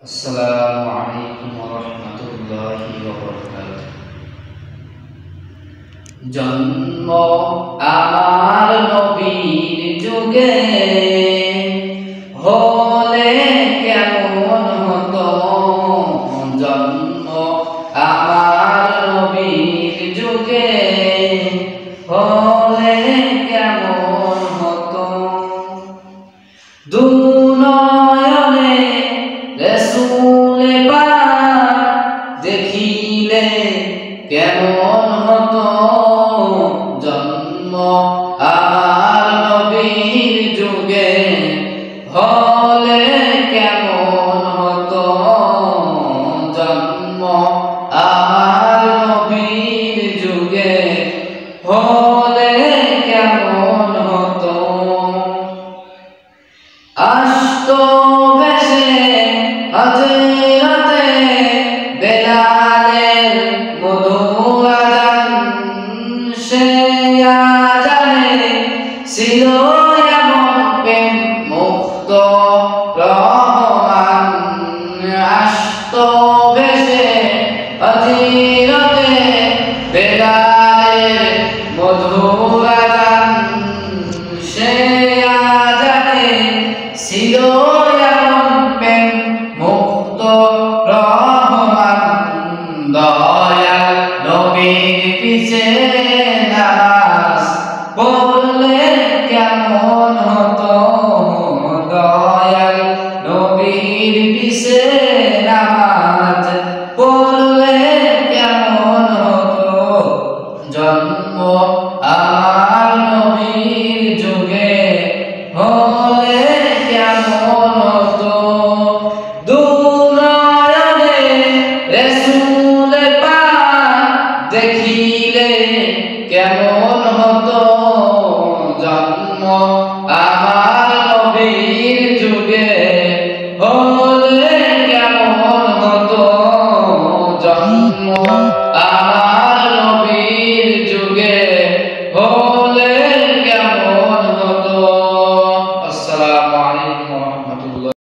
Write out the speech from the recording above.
আসসালামু আলাইকুম ওয়া রাহমাতুল্লাহি ওয়া বারাকাতুহু। জন্ম আমার নবীর যুগে হলে কেমন হতো। জন্ম আমার নবীর যুগে হলে কেমন হতো। দুনয়নে রাসূলে পাক দেখিলে কেমন হতো। জন্ম আমার নবীর যুগে হলে কেমন হতো। জন্ম আমার নবীর যুগে হলে কেমন হতো। আসতো বেশে হযরতে বেলালের মধুর আযান, সে আযানে ছিল এমন প্রেম মুক্ত রহমান। আসতো বেশে হযরতে বেলালের মধুর আযান, সে আযানে ছিল এমন প্রেম মুক্ত রহমান। দয়াল নবীর পিছে নামাজ পড়লে কেমন হতো। দয়াল নবীর পিছে নামাজ পড়লে কেমন হতো। জন্ম আমার নবীর যুগে হলে কেমন হতো। দুনয়নে রাসূলে পাক দেখিলে কেমন হতো। জন্ম